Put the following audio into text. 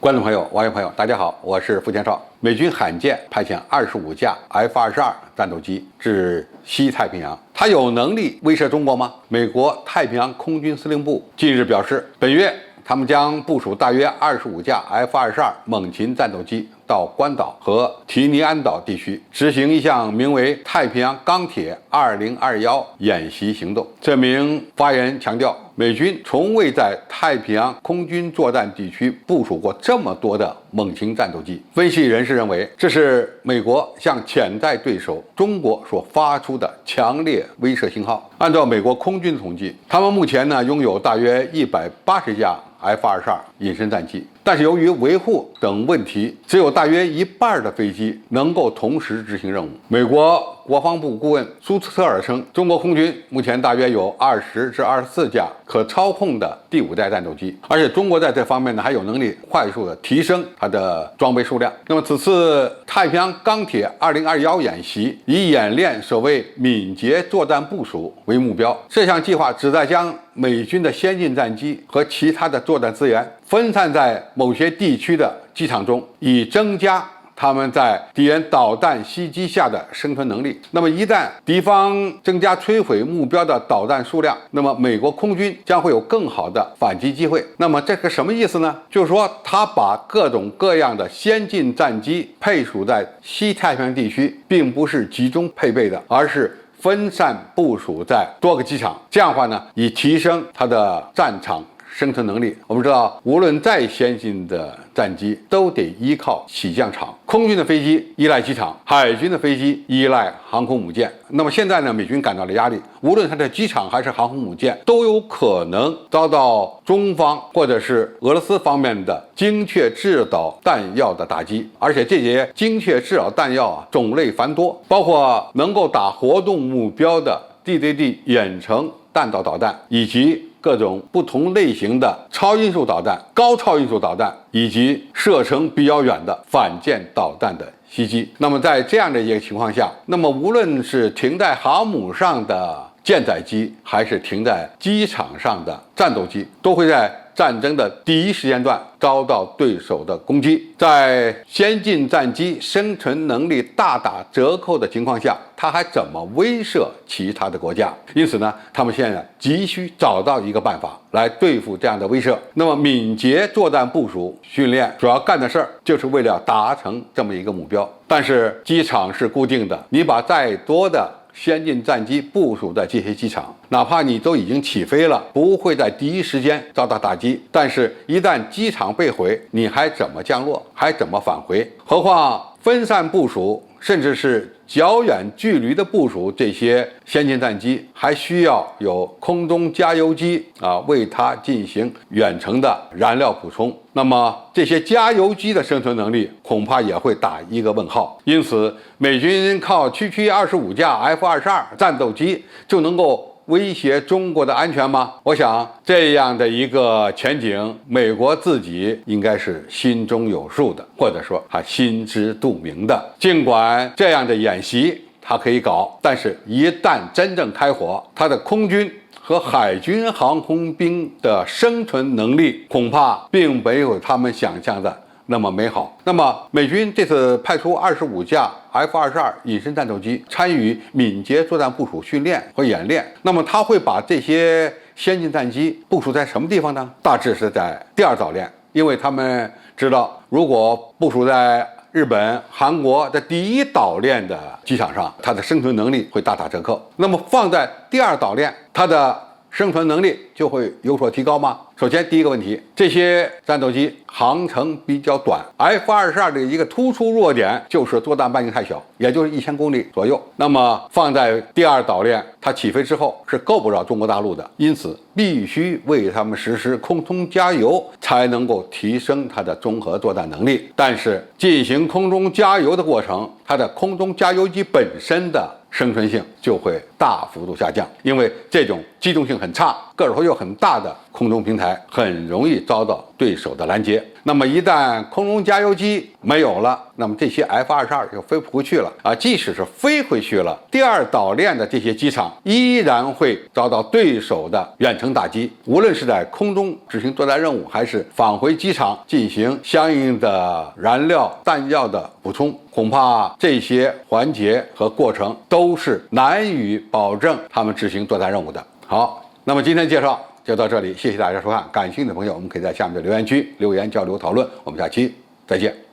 观众朋友、网友朋友，大家好，我是付建少。美军罕见派遣25架 F-22战斗机至西太平洋，它有能力威慑中国吗？美国太平洋空军司令部近日表示，本月他们将部署大约25架 F-22猛禽战斗机到关岛和提尼安岛地区，执行一项名为“太平洋钢铁2021”演习行动。这名发言人强调，美军从未在太平洋空军作战地区部署过这么多的猛禽战斗机。分析人士认为，这是美国向潜在对手中国所发出的强烈威慑信号。按照美国空军的统计，他们目前拥有大约180架F-22隐身战机，但是由于维护等问题，只有大约一半的飞机能够同时执行任务。美国国防部顾问苏特尔称，中国空军目前大约有20至24架可操控的第5代战斗机，而且中国在这方面还有能力快速的提升它的装备数量。那么此次太平洋钢铁2021演习以演练所谓敏捷作战部署为目标，这项计划旨在将美军的先进战机和其他的作战资源分散在某些地区的机场中，以增加他们在敌人导弹袭击下的生存能力。那么一旦敌方增加摧毁目标的导弹数量，那么美国空军将会有更好的反击机会。那么这个什么意思呢？就是说他把各种各样的先进战机配属在西太平洋地区，并不是集中配备的，而是分散部署在多个机场，这样的话呢，以提升它的战场生存能力。我们知道，无论再先进的战机都得依靠起降场，空军的飞机依赖机场，海军的飞机依赖航空母舰。那么现在呢，美军感到了压力，无论它的机场还是航空母舰，都有可能遭到中方或者是俄罗斯方面的精确制导弹药的打击，而且这些精确制导弹药种类繁多，包括能够打活动目标的 DZD 远程弹道导弹，以及各种不同类型的超音速导弹、高超音速导弹，以及射程比较远的反舰导弹的袭击。那么在这样的一个情况下，那么无论是停在航母上的舰载机，还是停在机场上的战斗机，都会在战争的第一时间段遭到对手的攻击。在先进战机生存能力大打折扣的情况下，它还怎么威慑其他的国家？因此呢，他们现在急需找到一个办法来对付这样的威慑。那么敏捷作战部署训练主要干的事儿，就是为了达成这么一个目标。但是机场是固定的，你把再多的先进战机部署在这些机场，哪怕你都已经起飞了，不会在第一时间遭到打击，但是一旦机场被毁，你还怎么降落，还怎么返回？何况分散部署，甚至是较远距离的部署这些先进战机，还需要有空中加油机为它进行远程的燃料补充。那么这些加油机的生存能力恐怕也会打一个问号。因此，美军靠区25架 F-22战斗机就能够威胁中国的安全吗？我想这样的一个前景，美国自己应该是心中有数的，或者说他心知肚明的。尽管这样的演习他可以搞，但是一旦真正开火，他的空军和海军航空兵的生存能力恐怕并没有他们想象的那么美好。那么美军这次派出25架 F-22隐身战斗机参与敏捷作战部署训练和演练，那么他会把这些先进战机部署在什么地方呢？大致是在第2岛链，因为他们知道，如果部署在日本、韩国的第1岛链的机场上，它的生存能力会大打折扣。那么放在第2岛链，它的生存能力就会有所提高吗？首先，第一个问题，这些战斗机航程比较短。F-22的一个突出弱点就是作战半径太小，也就是1000公里左右。那么放在第2岛链，它起飞之后是够不着中国大陆的，因此必须为他们实施空中加油，才能够提升它的综合作战能力。但是进行空中加油的过程，它的空中加油机本身的生存性就会大幅度下降，因为这种机动性很差、个头又很大的空中平台，很容易遭到对手的拦截。那么一旦空中加油机没有了，那么这些 F-22就飞不回去了啊！即使是飞回去了，第二岛链的这些机场依然会遭到对手的远程打击。无论是在空中执行作战任务，还是返回机场进行相应的燃料、弹药的补充，恐怕这些环节和过程都是难以保证他们执行作战任务的。好，那么今天介绍就到这里，谢谢大家收看。感兴趣的朋友，我们可以在下面的留言区留言交流讨论。我们下期再见。